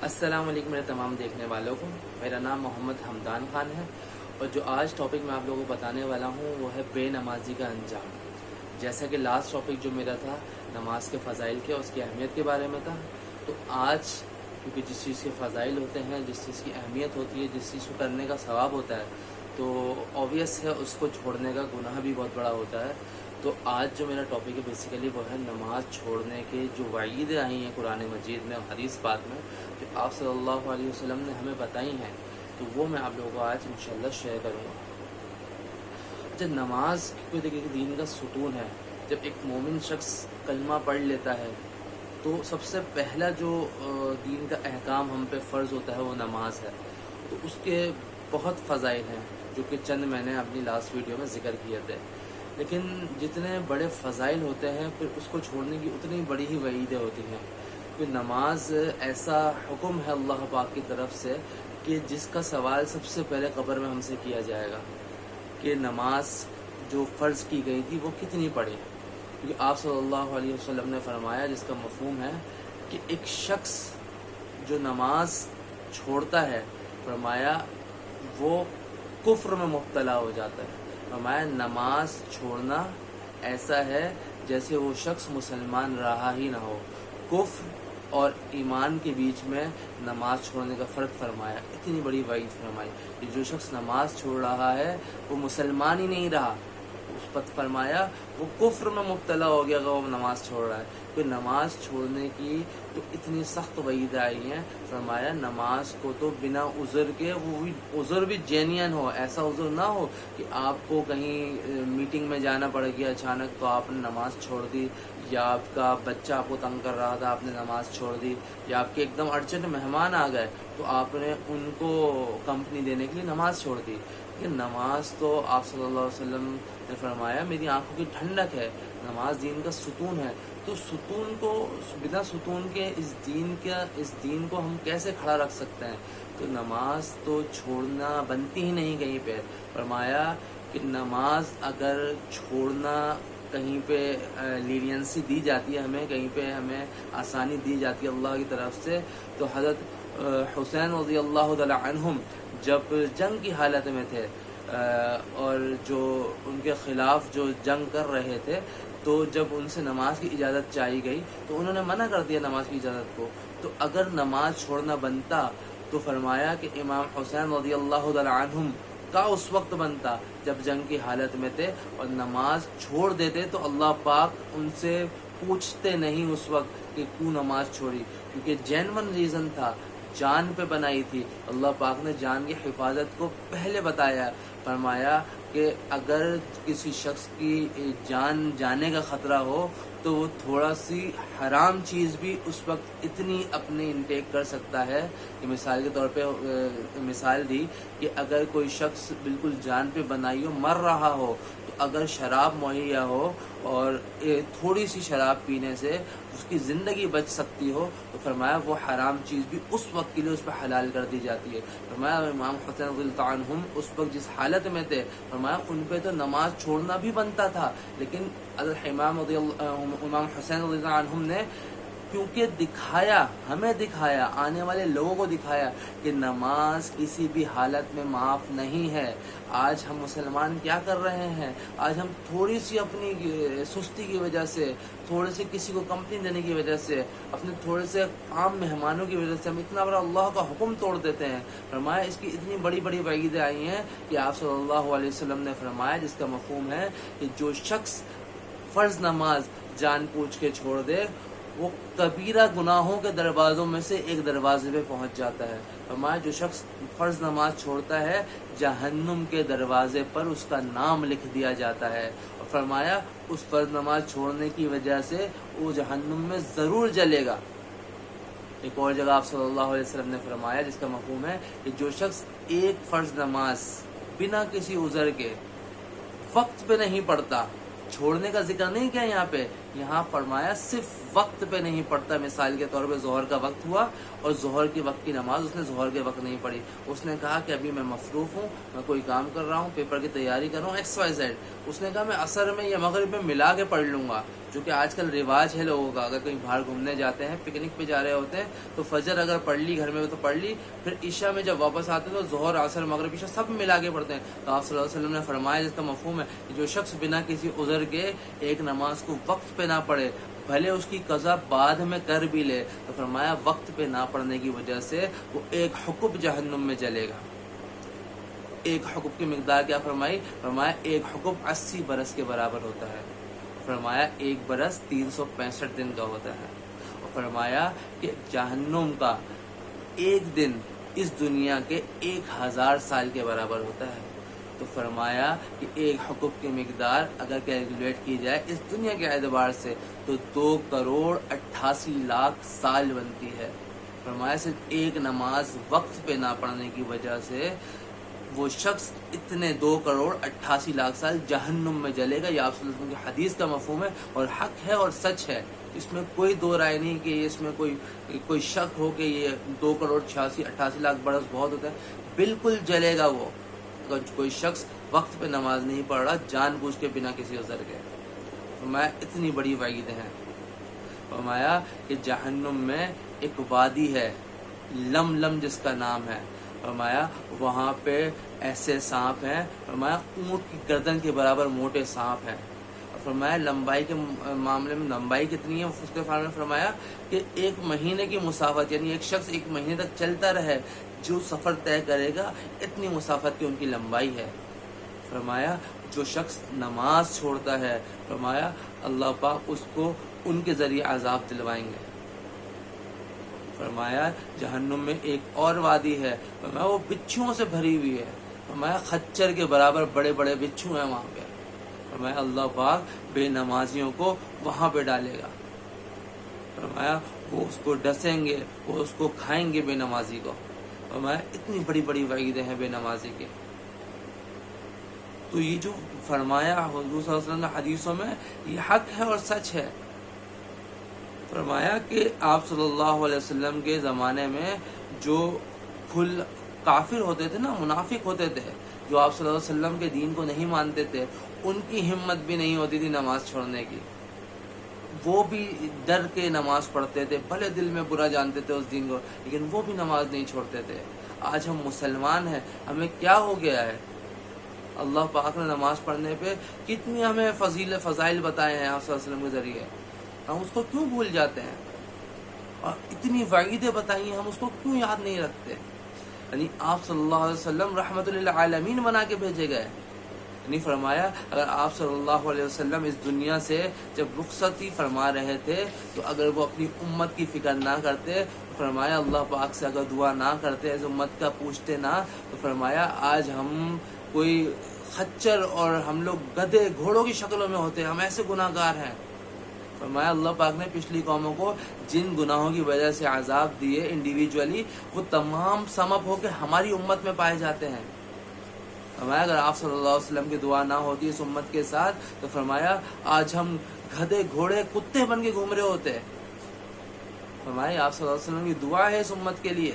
السلام علیکم میرے تمام دیکھنے والوں کو، میرا نام محمد حمدان خان ہے اور جو آج ٹاپک میں آپ لوگوں کو بتانے والا ہوں وہ ہے بے نمازی کا انجام۔ جیسا کہ لاسٹ ٹاپک جو میرا تھا نماز کے فضائل کے، اس کی اہمیت کے بارے میں تھا، تو آج کیونکہ جس چیز کے فضائل ہوتے ہیں، جس چیز کی اہمیت ہوتی ہے، جس چیز کو کرنے کا ثواب ہوتا ہے، تو اوبویس ہے اس کو چھوڑنے کا گناہ بھی بہت بڑا ہوتا ہے۔ تو آج جو میرا ٹاپک ہے بیسیکلی وہ ہے نماز چھوڑنے کے جو وعیدیں آئی ہیں قرآن مجید میں اور حدیث پاک میں، جو آپ صلی اللہ علیہ وسلم نے ہمیں بتائی ہیں، تو وہ میں آپ لوگوں کو آج انشاءاللہ شیئر کروں گا۔ جب نماز کوئی دیکھیں کہ دین کا ستون ہے، جب ایک مومن شخص کلمہ پڑھ لیتا ہے تو سب سے پہلا جو دین کا احکام ہم پہ فرض ہوتا ہے وہ نماز ہے۔ تو اس کے بہت فضائل ہیں جو کہ چند میں نے اپنی لاسٹ ویڈیو میں ذکر کیے تھے، لیکن جتنے بڑے فضائل ہوتے ہیں پھر اس کو چھوڑنے کی اتنی بڑی ہی وعیدیں ہوتی ہیں۔ کہ نماز ایسا حکم ہے اللہ پاک کی طرف سے کہ جس کا سوال سب سے پہلے قبر میں ہم سے کیا جائے گا کہ نماز جو فرض کی گئی تھی وہ کتنی پڑھی، کیونکہ آپ صلی اللہ علیہ وسلم نے فرمایا، جس کا مفہوم ہے کہ ایک شخص جو نماز چھوڑتا ہے، فرمایا وہ کفر میں مبتلا ہو جاتا ہے۔ فرمایا نماز چھوڑنا ایسا ہے جیسے وہ شخص مسلمان رہا ہی نہ ہو۔ کفر اور ایمان کے بیچ میں نماز چھوڑنے کا فرق فرمایا، اتنی بڑی وعید فرمائی کہ جو شخص نماز چھوڑ رہا ہے وہ مسلمان ہی نہیں رہا، اس پر فرمایا وہ کفر میں مبتلا ہو گیا اگر وہ نماز چھوڑ رہا ہے۔ پھر نماز چھوڑنے کی تو اتنی سخت وعید آئی ہیں، فرمایا نماز کو تو بنا عذر کے، وہ بھی عذر بھی جینین ہو، ایسا عذر نہ ہو کہ آپ کو کہیں میٹنگ میں جانا پڑ گیا اچانک تو آپ نے نماز چھوڑ دی، یا آپ کا بچہ آپ کو تنگ کر رہا تھا آپ نے نماز چھوڑ دی، یا آپ کے ایک دم ارجنٹ مہمان آ گئے تو آپ نے ان کو کمپنی دینے کے لیے نماز چھوڑ دی۔ کہ نماز تو آپ صلی اللہ علیہ وسلم نے فرمایا میری آنکھوں کی ٹھنڈک ہے، نماز دین کا ستون ہے۔ تو ستون کو بنا ستون کے اس دین کو ہم کیسے کھڑا رکھ سکتے ہیں؟ تو نماز تو چھوڑنا بنتی ہی نہیں کہیں پہ۔ فرمایا کہ نماز اگر چھوڑنا کہیں پہ لینینسی دی جاتی ہے، ہمیں کہیں پہ ہمیں آسانی دی جاتی ہے اللہ کی طرف سے، تو حضرت حسین رضی اللہ تعالی عنہم جب جنگ کی حالت میں تھے اور جو ان کے خلاف جو جنگ کر رہے تھے، تو جب ان سے نماز کی اجازت چاہی گئی تو انہوں نے منع کر دیا نماز کی اجازت کو۔ تو اگر نماز چھوڑنا بنتا تو فرمایا کہ امام حسین رضی اللہ تعالی عنہم کا اس وقت بنتا جب جنگ کی حالت میں تھے، اور نماز چھوڑ دیتے تو اللہ پاک ان سے پوچھتے نہیں اس وقت کہ کیوں نماز چھوڑی، کیونکہ جینون ریزن تھا، جان پہ بنائی تھی۔ اللہ پاک نے جان کی حفاظت کو پہلے بتایا، فرمایا کہ اگر کسی شخص کی جان جانے کا خطرہ ہو تو وہ تھوڑا سی حرام چیز بھی اس وقت اتنی اپنے انٹیک کر سکتا ہے کہ مثال کے طور پہ مثال دی کہ اگر کوئی شخص بالکل جان پہ بنائی ہو، مر رہا ہو، تو اگر شراب مہیا ہو اور تھوڑی سی شراب پینے سے اس کی زندگی بچ سکتی ہو، تو فرمایا وہ حرام چیز بھی اس وقت کے لیے اس پہ حلال کر دی جاتی ہے۔ فرمایا امام حسین رضی اللہ عنہم اس وقت جس حالت میں تھے، فرمایا ان پہ تو نماز چھوڑنا بھی بنتا تھا، لیکن امام حسین رضی اللہ عنہم نے کیونکہ دکھایا، ہمیں دکھایا، آنے والے لوگوں کو دکھایا کہ نماز کسی بھی حالت میں معاف نہیں ہے۔ آج ہم مسلمان کیا کر رہے ہیں؟ آج ہم تھوڑی سی اپنی سستی کی وجہ سے، تھوڑے سے کسی کو کمپنی دینے کی وجہ سے، اپنے تھوڑے سے عام مہمانوں کی وجہ سے ہم اتنا بڑا اللہ کا حکم توڑ دیتے ہیں۔ فرمایا اس کی اتنی بڑی بڑی وعیدیں آئی ہیں کہ آپ صلی اللہ علیہ وسلم نے فرمایا، جس کا مفہوم ہے کہ جو شخص فرض نماز جان پوچھ کے چھوڑ دے وہ کبیرہ گناہوں کے دروازوں میں سے ایک دروازے پہ پہنچ جاتا ہے۔ فرمایا جو شخص فرض نماز چھوڑتا ہے جہنم کے دروازے پر اس کا نام لکھ دیا جاتا ہے، اور فرمایا اس فرض نماز چھوڑنے کی وجہ سے وہ جہنم میں ضرور جلے گا۔ ایک اور جگہ آپ صلی اللہ علیہ وسلم نے فرمایا، جس کا مفہوم ہے کہ جو شخص ایک فرض نماز بنا کسی عذر کے وقت پہ نہیں پڑھتا، چھوڑنے کا ذکر نہیں کیا یہاں پہ، یہاں فرمایا صرف وقت پہ نہیں پڑھتا. مثال کے طور پہ ظہر کا وقت ہوا اور ظہر کے وقت کی نماز اس نے ظہر کے وقت نہیں پڑھی. اس نے کہا کہ ابھی میں مصروف ہوں, میں کوئی کام کر رہا ہوں, پیپر کی تیاری کر رہا ہوں, XYZ. اس نے کہا میں عصر میں یا مغرب میں ملا کے پڑھ لوں گا, جو کہ آج کل رواج ہے لوگوں کا. اگر کہیں باہر گھومنے جاتے ہیں, پکنک پہ جا رہے ہوتے ہیں, تو فجر اگر پڑھ لی گھر میں تو پڑھ لی, پھر عشاء میں جب واپس آتے ہیں تو ظہر, عصر, مغرب, عشاء سب ملا کے پڑھتے ہیں. تو آپ صلی اللہ علیہ وسلم نے فرمایا, جس کا مفہوم ہے کہ جو شخص بنا کسی عذر کے ایک نماز کو وقت پہ نہ پڑھے, بھلے اس کی قضا بعد میں کر بھی لے, تو فرمایا وقت پہ نہ پڑھنے کی وجہ سے وہ ایک حکم جہنم میں جلے گا. ایک حکم کی مقدار کیا فرمائی؟ فرمایا ایک حکم 80 برس کے برابر ہوتا ہے. فرمایا ایک برس 365 دن کا ہوتا ہے. اور فرمایا کہ جہنم کا ایک دن اس دنیا کے 1000 سال کے برابر ہوتا ہے. تو فرمایا کہ ایک حکم کی مقدار اگر کیلکولیٹ کی جائے اس دنیا کے اعتبار سے تو 2,88,00,000 سال بنتی ہے. فرمایا صرف ایک نماز وقت پہ نہ پڑھنے کی وجہ سے وہ شخص اتنے 2,88,00,000 سال جہنم میں جلے گا. یہ آپ صلی اللہ علیہ وسلم کی حدیث کا مفہوم ہے اور حق ہے اور سچ ہے. اس میں کوئی دو رائے نہیں کہ اس میں کوئی شک ہو کہ یہ 2,88,00,000 برس بہت ہوتا ہے. بالکل جلے گا وہ, اگر کوئی شخص وقت پہ نماز نہیں پڑھ رہا جان بوجھ کے بنا کسی عذر کے. فرمایا اتنی بڑی وعید ہے. فرمایا کہ جہنم میں ایک وادی ہے لم لم جس کا نام ہے. فرمایا وہاں پہ ایسے سانپ ہیں, فرمایا اونٹ کی گردن کے برابر موٹے سانپ ہیں. فرمایا لمبائی کے معاملے میں لمبائی کتنی ہے اس کے بارے میں فرمایا کہ 1 مہینے کی مسافت, یعنی ایک شخص 1 مہینے تک چلتا رہے جو سفر طے کرے گا اتنی مسافت کی ان کی لمبائی ہے. فرمایا جو شخص نماز چھوڑتا ہے, فرمایا اللہ پاک اس کو ان کے ذریعے عذاب دلوائیں گے. فرمایا جہنم میں ایک اور وادی ہے, فرمایا وہ بچھوؤں سے بھری ہوئی ہے. فرمایا خچر کے برابر بڑے بڑے بچھو ہیں وہاں پہ. فرمایا اللہ پاک بے نمازیوں کو وہاں پہ ڈالے گا. فرمایا وہ اس کو ڈسیں گے, وہ اس کو کھائیں گے بے نمازی کو. فرمایا اتنی بڑی بڑی وعیدیں ہیں بے نمازی کے. تو یہ جو فرمایا حضور صلی اللہ علیہ وسلم نے حدیثوں میں, یہ حق ہے اور سچ ہے. فرمایا کہ آپ صلی اللہ علیہ وسلم کے زمانے میں جو کافر ہوتے تھے نا, منافق ہوتے تھے, جو آپ صلی اللہ علیہ وسلم کے دین کو نہیں مانتے تھے, ان کی ہمت بھی نہیں ہوتی تھی نماز چھوڑنے کی. وہ بھی ڈر کے نماز پڑھتے تھے, بھلے دل میں برا جانتے تھے اس دین کو, لیکن وہ بھی نماز نہیں چھوڑتے تھے. آج ہم مسلمان ہیں, ہمیں کیا ہو گیا ہے؟ اللہ پاک نے نماز پڑھنے پہ کتنی ہمیں فضائل بتائے ہیں آپ صلی اللہ علیہ وسلم کے ذریعے, ہم اس کو کیوں بھول جاتے ہیں؟ اور اتنی وعیدیں بتائی ہیں, ہم اس کو کیوں یاد نہیں رکھتے؟ یعنی آپ صلی اللہ علیہ وسلم رحمت للعالمین بنا کے بھیجے گئے. یعنی فرمایا اگر آپ صلی اللہ علیہ وسلم اس دنیا سے جب رخصتی فرما رہے تھے تو اگر وہ اپنی امت کی فکر نہ کرتے, فرمایا اللہ پاک سے اگر دعا نہ کرتے, اس امت کا پوچھتے نہ, تو فرمایا آج ہم کوئی خچر اور ہم لوگ گدھے گھوڑوں کی شکلوں میں ہوتے, ہم ایسے گناہ گار ہیں. فرمایا اللہ پاک نے پچھلی قوموں کو جن گناہوں کی وجہ سے عذاب دیے انڈیویجولی, وہ تمام سم اپ ہو کے ہماری امت میں پائے جاتے ہیں. فرمایا اگر آپ صلی اللہ علیہ وسلم کی دعا نہ ہوتی اس امت کے ساتھ, تو فرمایا آج ہم گدھے گھوڑے کتے بن کے گھوم رہے ہوتے. فرمایا آپ صلی اللہ علیہ وسلم کی دعا ہے اس امت کے لیے,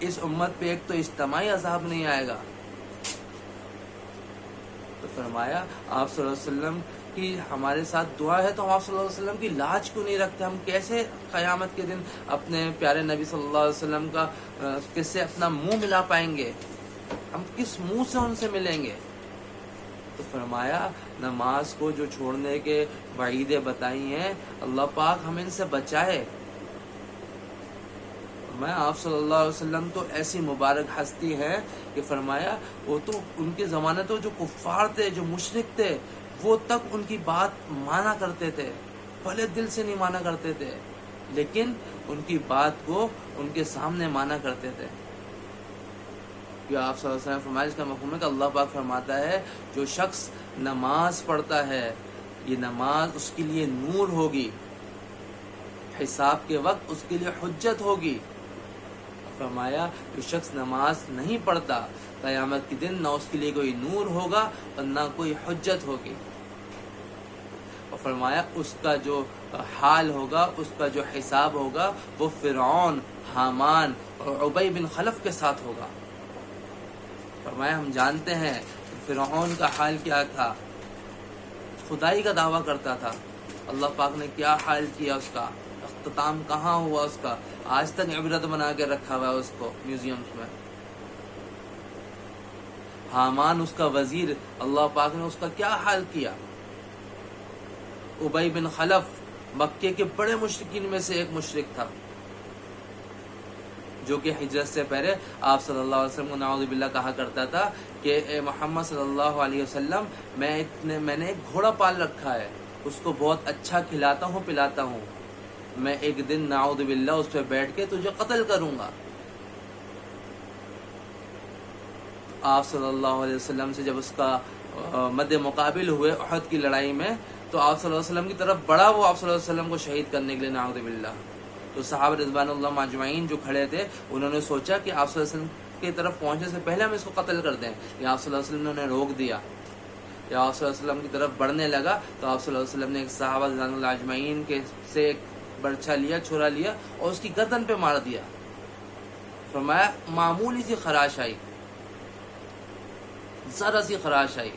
اس امت پہ ایک تو اجتماعی عذاب نہیں آئے گا. تو فرمایا آپ صلی اللہ علیہ وسلم کی ہمارے ساتھ دعا ہے, تو ہم آپ صلی اللہ علیہ وسلم کی لاج کیوں نہیں رکھتے؟ ہم کیسے قیامت کے دن اپنے پیارے نبی صلی اللہ علیہ وسلم کا کیسے اپنا منہ ملا پائیں گے؟ ہم کس منہ سے ان سے ملیں گے؟ تو فرمایا نماز کو جو چھوڑنے کے وعیدیں بتائی ہیں, اللہ پاک ہم ان سے بچائے. میں آپ صلی اللہ علیہ وسلم تو ایسی مبارک ہستی ہے کہ فرمایا وہ تو ان کے زمانے تو جو کفار تھے, جو مشرک تھے, وہ تک ان کی بات مانا کرتے تھے, بھلے دل سے نہیں مانا کرتے تھے, لیکن ان کی بات کو ان کے سامنے مانا کرتے تھے. کہ آپ صلی اللہ علیہ وسلم فرمایا, اس کا مفہوم ہے کہ اللہ پاک فرماتا ہے جو شخص نماز پڑھتا ہے, یہ نماز اس کے لیے نور ہوگی, حساب کے وقت اس کے لیے حجت ہوگی. فرمایا جو شخص نماز نہیں پڑھتا قیامت کے دن نہ اس کے لیے کوئی نور ہوگا اور نہ کوئی حجت ہوگی. اور اور فرمایا اس کا جو حال ہوگا، اس کا جو حساب ہوگا وہ فرعون، حامان اور ابی بن خلف کے ساتھ ہوگا۔ فرمایا ہم جانتے ہیں فرعون کا حال کیا تھا، خدائی کا دعویٰ کرتا تھا، اللہ پاک نے کیا حال کیا، اس کا اختتام کہاں ہوا، اس کا آج تک عبرت بنا کے رکھا ہوا ہے اس کو میوزیمز میں۔ حامان اس کا وزیر، اللہ پاک نے اس کا کیا حال کیا۔ ابی بن خلف مکے کے بڑے مشرکین میں سے ایک مشرک تھا، جو کہ ہجرت سے پہلے آپ صلی اللہ علیہ وسلم کو نعوذ باللہ کہا کرتا تھا کہ اے محمد صلی اللہ علیہ وسلم میں نے ایک گھوڑا پال رکھا ہے، اس کو بہت اچھا کھلاتا ہوں پلاتا ہوں، میں ایک دن نعوذ باللہ اس پہ بیٹھ کے تجھے قتل کروں گا۔ آپ صلی اللہ علیہ وسلم سے جب اس کا مد مقابل ہوئے احد کی لڑائی میں، تو آپ صلی اللہ علیہ وسلم کی طرف بڑھا وہ آپ صلی اللہ علیہ وسلم کو شہید کرنے کے لیے نعوذ باللہ۔ تو صحابہ رضوان اللہ مجمعین جو کھڑے تھے انہوں نے سوچا کہ آپ صلی اللہ علیہ وسلم کی طرف پہنچنے سے پہلے ہم اس کو قتل کر دیں، یا آپ صلی اللہ علیہ وسلم نے انہیں روک دیا، یا آپ صلی اللہ علیہ وسلم کی طرف بڑھنے لگا تو آپ صلی اللہ علیہ وسلم نے ایک صحابہ رضوان اللہ اجمعین کے سے ایک برچھا لیا، چھرا لیا اور اس کی گردن پہ مار دیا۔ فرمایا معمولی سی خراش آئی، ذرا سی خراش آئی،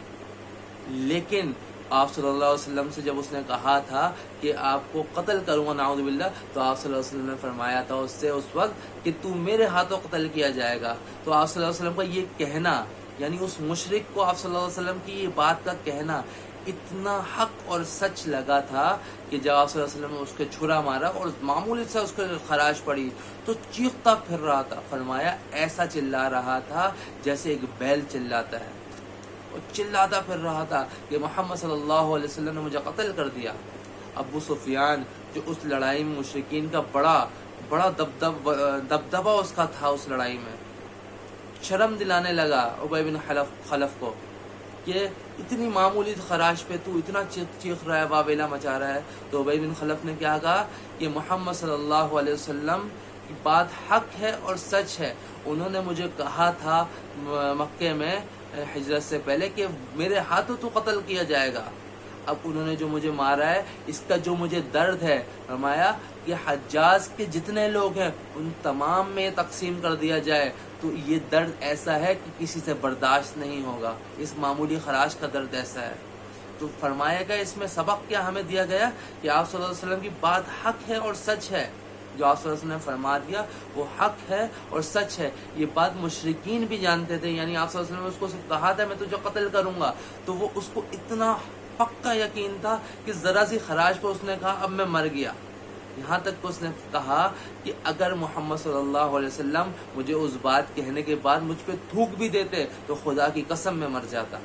لیکن آپ صلی اللہ علیہ وسلم سے جب اس نے کہا تھا کہ آپ کو قتل کروں گا نعوذ باللہ، تو آپ صلی اللہ علیہ وسلم نے فرمایا تھا اس سے اس وقت کہ تو میرے ہاتھوں قتل کیا جائے گا۔ تو آپ صلی اللہ علیہ وسلم کا یہ کہنا، یعنی اس مشرک کو آپ صلی اللہ علیہ وسلم کی یہ بات کا کہنا اتنا حق اور سچ لگا تھا کہ جب آپ صلی اللہ علیہ وسلم نے اس کے چھرا مارا اور معمولی سے اس کو خراش پڑی تو چیختا پھر رہا تھا۔ فرمایا ایسا چلا رہا تھا جیسے ایک بیل چلاتا ہے، اور چلاتا پھر رہا تھا کہ محمد صلی اللہ علیہ وسلم نے مجھے قتل کر دیا۔ ابو سفیان جو اس لڑائی میں مشرکین کا بڑا دبدبہ اس کا تھا، اس لڑائی میں شرم دلانے لگا ابی بن خلف کو کہ اتنی معمولی خراش پہ تو اتنا چیخ رہا ہے، واویلا مچا رہا ہے۔ تو ابی بن خلف نے کیا کہا کہ محمد صلی اللہ علیہ وسلم کی بات حق ہے اور سچ ہے، انہوں نے مجھے کہا تھا مکے میں ہجرت سے پہلے کہ میرے ہاتھوں تو قتل کیا جائے گا، اب انہوں نے جو مجھے مارا ہے اس کا جو مجھے درد ہے، فرمایا کہ حجاز کے جتنے لوگ ہیں ان تمام میں تقسیم کر دیا جائے تو یہ درد ایسا ہے کہ کسی سے برداشت نہیں ہوگا، اس معمولی خراش کا درد ایسا ہے۔ تو فرمایا گیا اس میں سبق کیا ہمیں دیا گیا کہ آپ صلی اللہ علیہ وسلم کی بات حق ہے اور سچ ہے، جو آپ صلی اللہ علیہ وسلم نے فرما دیا وہ حق ہے اور سچ ہے۔ یہ بات مشرکین بھی جانتے تھے، یعنی آپ صلی اللہ علیہ وسلم نے اس کو کہا تھا میں تجھے قتل کروں گا، تو وہ اس کو اتنا پکا یقین تھا کہ ذرا سی خراش پر اس نے کہا اب میں مر گیا، یہاں تک کہ اس نے کہا کہ اگر محمد صلی اللہ علیہ وسلم مجھے اس بات کہنے کے بعد مجھ پہ تھوک بھی دیتے تو خدا کی قسم میں مر جاتا۔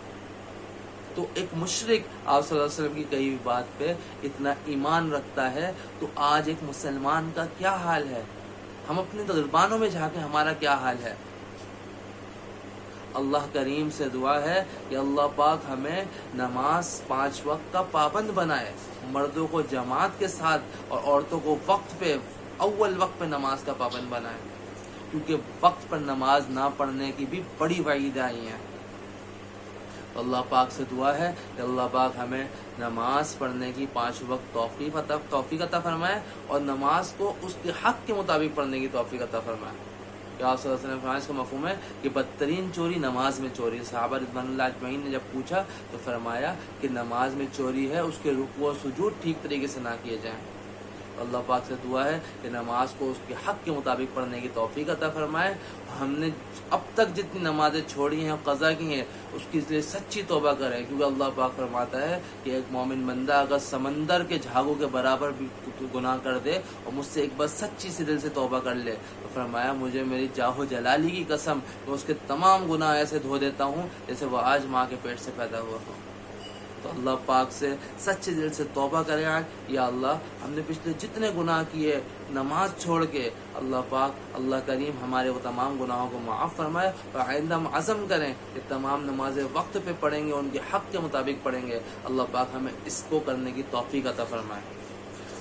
تو ایک مشرک آپ صلی اللہ علیہ وسلم کی کہی ہوئی بات پہ اتنا ایمان رکھتا ہے، تو آج ایک مسلمان کا کیا حال ہے؟ ہم اپنے دربانوں میں جا کے ہمارا کیا حال ہے؟ اللہ کریم سے دعا ہے کہ اللہ پاک ہمیں نماز 5 وقت کا پابند بنائے، مردوں کو جماعت کے ساتھ اور عورتوں کو وقت پہ اول وقت پہ نماز کا پابند بنائے، کیونکہ وقت پر نماز نہ پڑھنے کی بھی بڑی وعید آئی ہیں۔ اللہ پاک سے دعا ہے کہ اللہ پاک ہمیں نماز پڑھنے کی 5 وقت توفیق عطا فرمائے اور نماز کو اس کے حق کے مطابق پڑھنے کی توفیق عطا فرمائے۔ کہ آپ صلی اللہ علیہ وسلم فرمایا اس کا مفہوم ہے کہ بدترین چوری نماز میں چوری ہے۔ صحابہ رضوان اللہ اجمعین نے جب پوچھا تو فرمایا کہ نماز میں چوری ہے اس کے رکوع و سجود ٹھیک طریقے سے نہ کیے جائیں۔ اللہ پاک سے دعا ہے کہ نماز کو اس کے حق کے مطابق پڑھنے کی توفیق عطا فرمائے۔ ہم نے اب تک جتنی نمازیں چھوڑی ہیں قضا کی ہیں اس کے لیے سچی توبہ کریں، کیونکہ اللہ پاک فرماتا ہے کہ ایک مومن بندہ اگر سمندر کے جھاگوں کے برابر بھی گناہ کر دے اور مجھ سے ایک بار سچی سے دل سے توبہ کر لے تو فرمایا مجھے میری جاہ و جلالی کی قسم میں اس کے تمام گناہ ایسے دھو دیتا ہوں جیسے وہ آج ماں کے پیٹ سے پیدا ہوا ہو۔ تو اللہ پاک سے سچے دل سے توبہ کریں آج، یا اللہ ہم نے پچھلے جتنے گناہ کیے نماز چھوڑ کے، اللہ پاک اللہ کریم ہمارے وہ تمام گناہوں کو معاف فرمائے، اور آئندہ ہم عزم کریں کہ تمام نمازیں وقت پہ پڑھیں گے، ان کے حق کے مطابق پڑھیں گے۔ اللہ پاک ہمیں اس کو کرنے کی توفیق عطا فرمائے۔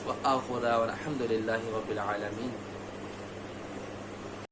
وآخر دعوانا الحمد للہ رب العالمین۔